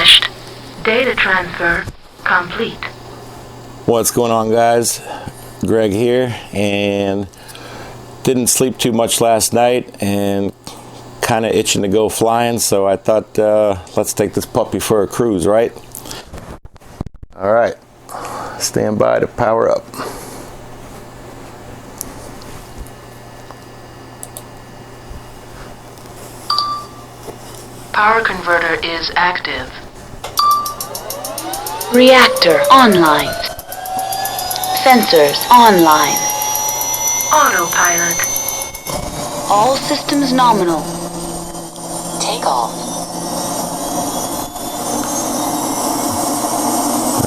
finished. Data transfer complete. What's going on, guys? Greg here, and didn't sleep too much last night and kind of itching to go flying, so I thought let's take this puppy for a cruise, right? All right, stand by to power up. Power converter is active. Reactor online. Sensors online. Autopilot. All systems nominal. Take off.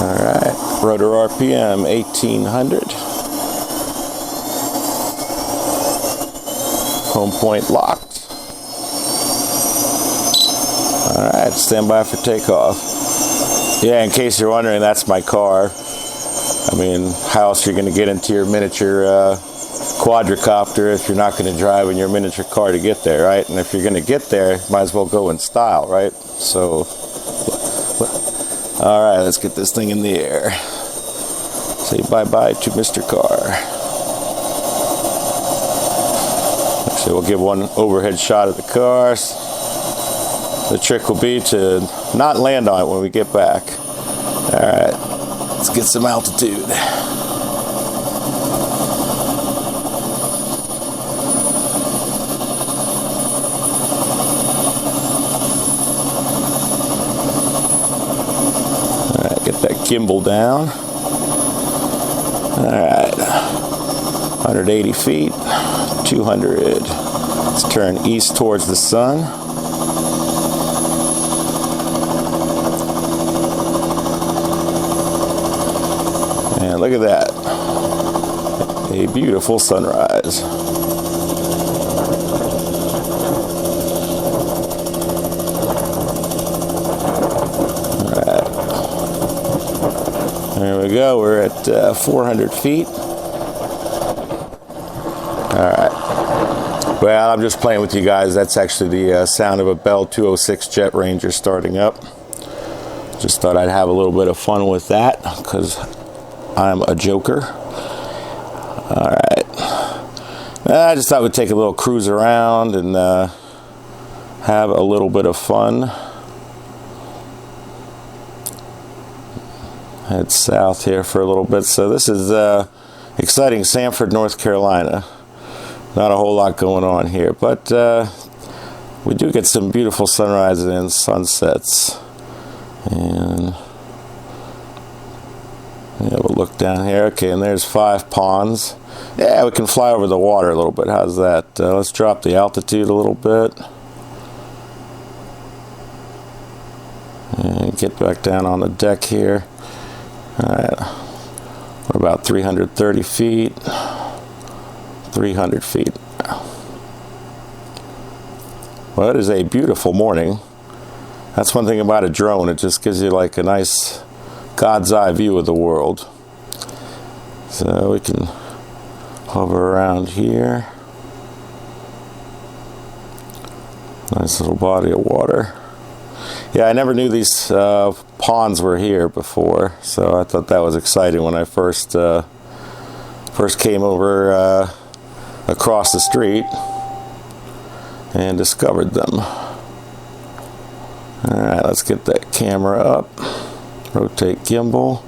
All right, rotor RPM 1800. Home point locked. All right, stand by for takeoff. Yeah, in case you're wondering, that's my car. I mean, how else are you going to get into your miniature quadricopter if you're not going to drive in your miniature car to get there, right? And if you're going to get there, might as well go in style, right? So, all right, let's get this thing in the air. Say bye-bye to Mr. Car. Actually, we'll give one overhead shot of the car. The trick will be to not land on it when we get back. All right, let's get some altitude. All right, get that gimbal down. All right, 180 feet, 200. Let's turn east towards the sun. And look at that, a beautiful sunrise. All right, there we go, we're at 400 feet. All right, well, I'm just playing with you guys. That's actually the sound of a Bell 206 Jet Ranger starting up. Just thought I'd have a little bit of fun with that, because I'm a joker. All right. I just thought we'd take a little cruise around and have a little bit of fun. Head south here for a little bit. So this is exciting Sanford, North Carolina. Not a whole lot going on here, but we do get some beautiful sunrises and sunsets. And yeah, we'll look down here. Okay, and there's 5 ponds. Yeah, we can fly over the water a little bit. How's that? Let's drop the altitude a little bit. And get back down on the deck here. All right, we're about 330 feet. 300 feet. Well, it is a beautiful morning. That's one thing about a drone. It just gives you like a nice God's eye view of the world. So we can hover around here. Nice little body of water. Yeah, I never knew these ponds were here before, so I thought that was exciting when I first came over across the street and discovered them. All right, let's get that camera up. Rotate gimbal.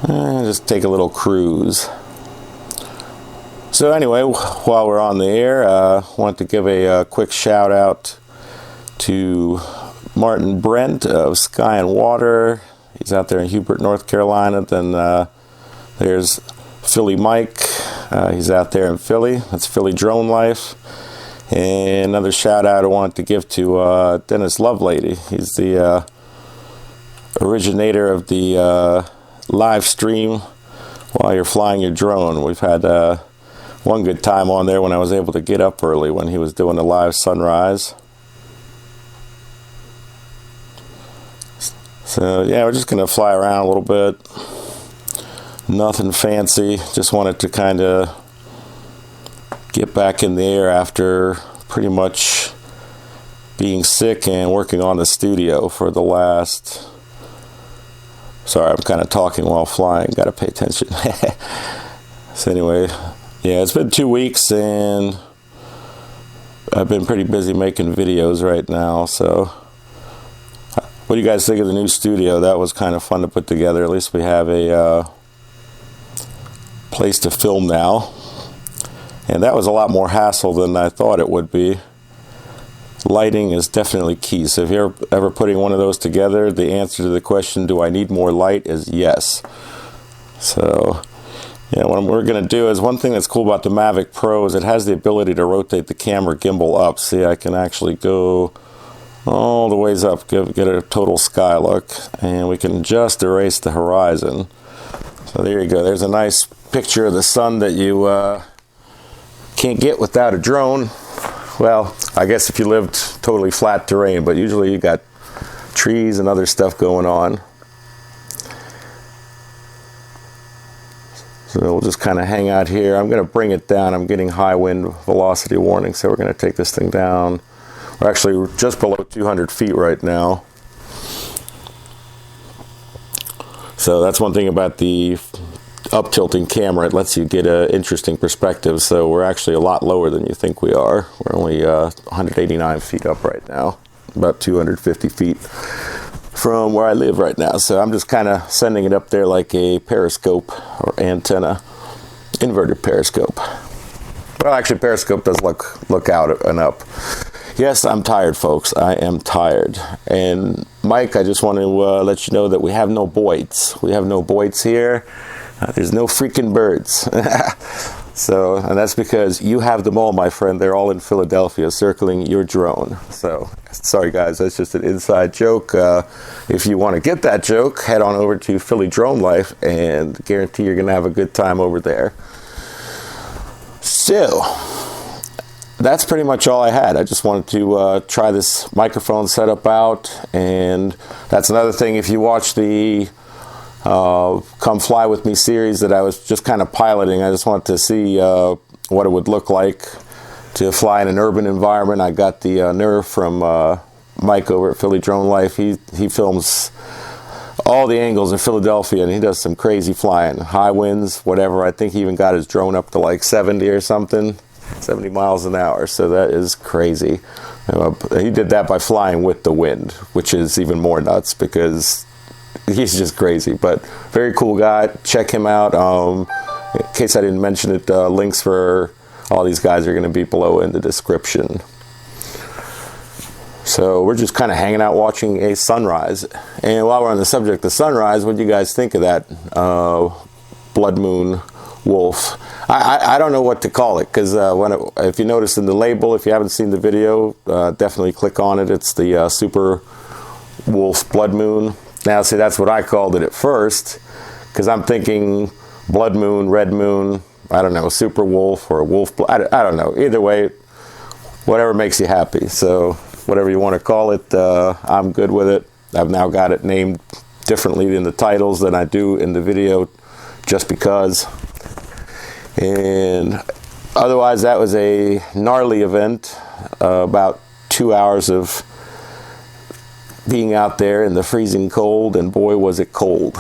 And just take a little cruise. So anyway, while we're on the air, I want to give a quick shout out to Martin Brent of Sky and Water. He's out there in Hubert, North Carolina. Then there's Philly Mike. He's out there in Philly. That's PhillyDroneLife. And another shout out I want to give to Dennis LoveLady. He's the originator of the live stream while you're flying your drone. We've had one good time on there when I was able to get up early when he was doing a live sunrise. So yeah, we're just gonna fly around a little bit. Nothing fancy, just wanted to kind of get back in the air after pretty much being sick and working on the studio for the last... Sorry, I'm kind of talking while flying. Got to pay attention. So anyway, yeah, it's been 2 weeks and I've been pretty busy making videos right now. So what do you guys think of the new studio? That was kind of fun to put together. At least we have a place to film now. And that was a lot more hassle than I thought it would be. Lighting is definitely key. So if you're ever putting one of those together, the answer to the question, do I need more light, is yes. So yeah, what we're going to do is, one thing that's cool about the Mavic Pro is it has the ability to rotate the camera gimbal up. See, I can actually go all the ways up, get a total sky look, and we can just erase the horizon. So there you go. There's a nice picture of the sun that you can't get without a drone. Well, I guess if you lived totally flat terrain, but usually you got trees and other stuff going on. So we'll just kind of hang out here. I'm going to bring it down. I'm getting high wind velocity warning, so we're going to take this thing down. We're actually just below 200 feet right now. So that's one thing about the up-tilting camera. It lets you get an interesting perspective. So we're actually a lot lower than you think we are. We're only 189 feet up right now, about 250 feet from where I live right now. So I'm just kind of sending it up there like a periscope or antenna, inverted periscope. Well, actually, periscope does look out and up. Yes, I'm tired, folks. I am tired. And Mike, I just want to let you know that we have no Boyds. We have no Boyds here. There's no freaking birds. So, and that's because you have them all, my friend. They're all in Philadelphia circling your drone. So, sorry guys, that's just an inside joke. If you want to get that joke, head on over to PhillyDroneLife and guarantee you're going to have a good time over there. So, that's pretty much all I had. I just wanted to try this microphone setup out. And that's another thing, if you watch the Come Fly With Me series that I was just kind of piloting, I just wanted to see what it would look like to fly in an urban environment. I got the nerve from Mike over at PhillyDroneLife. He films all the angles in Philadelphia, and he does some crazy flying, high winds, whatever. I think he even got his drone up to like 70 or something, 70 miles an hour. So that is crazy. He did that by flying with the wind, which is even more nuts because he's just crazy. But very cool guy. Check him out. In case I didn't mention it, links for all these guys are going to be below in the description. So we're just kind of hanging out watching a sunrise. And while we're on the subject of sunrise, what do you guys think of that blood moon wolf? I don't know what to call it, because if you notice in the label, if you haven't seen the video, definitely click on it. It's the Super Wolf Blood Moon. Now, see, that's what I called it at first, because I'm thinking blood moon, red moon, I don't know, super wolf or wolf, I don't know. Either way, whatever makes you happy. So whatever you want to call it, I'm good with it. I've now got it named differently in the titles than I do in the video, just because. And otherwise, that was a gnarly event, about 2 hours of being out there in the freezing cold, and boy was it cold.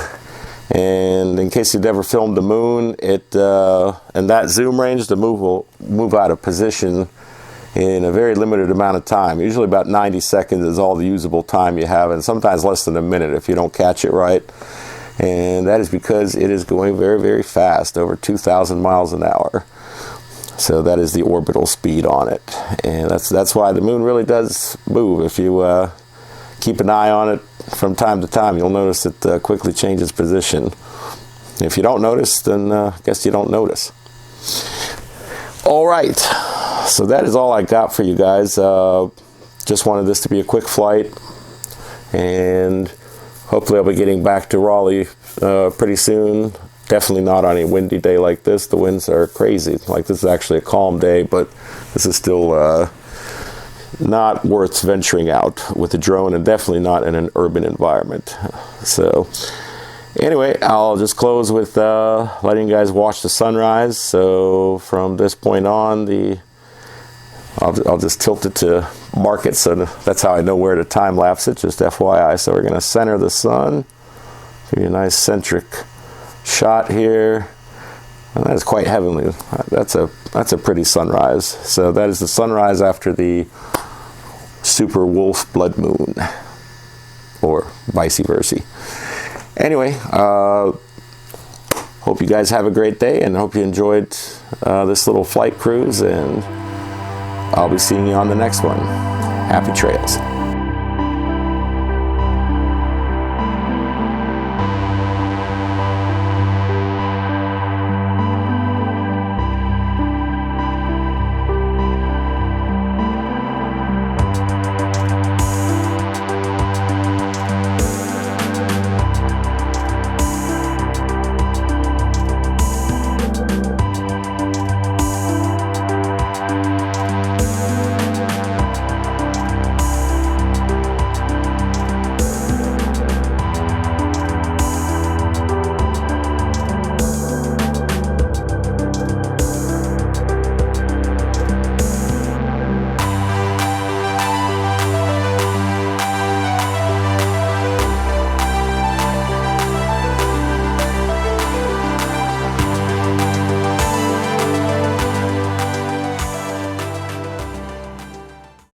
And in case you've never filmed the moon, in that zoom range, the move will move out of position in a very limited amount of time. Usually about 90 seconds is all the usable time you have, and sometimes less than a minute if you don't catch it right. And that is because it is going very, very fast, over 2,000 miles an hour. So that is the orbital speed on it. And that's why the moon really does move. If you keep an eye on it from time to time, you'll notice it quickly changes position. If you don't notice, then I guess you don't notice. All right, so that is all I got for you guys. Just wanted this to be a quick flight, and hopefully I'll be getting back to Raleigh pretty soon. Definitely not on a windy day like this. The winds are crazy. Like, this is actually a calm day, but this is still not worth venturing out with a drone, and definitely not in an urban environment. So anyway, I'll just close with letting you guys watch the sunrise. So from this point on, the I'll just tilt it to mark it, so that's how I know where to time lapse it, just FYI. So we're going to center the sun, give you a nice centric shot here. And that's quite heavenly. That's a pretty sunrise. So that is the sunrise after the super wolf blood moon, or vice versa. Anyway, hope you guys have a great day, and hope you enjoyed this little flight cruise, and I'll be seeing you on the next one. Happy trails.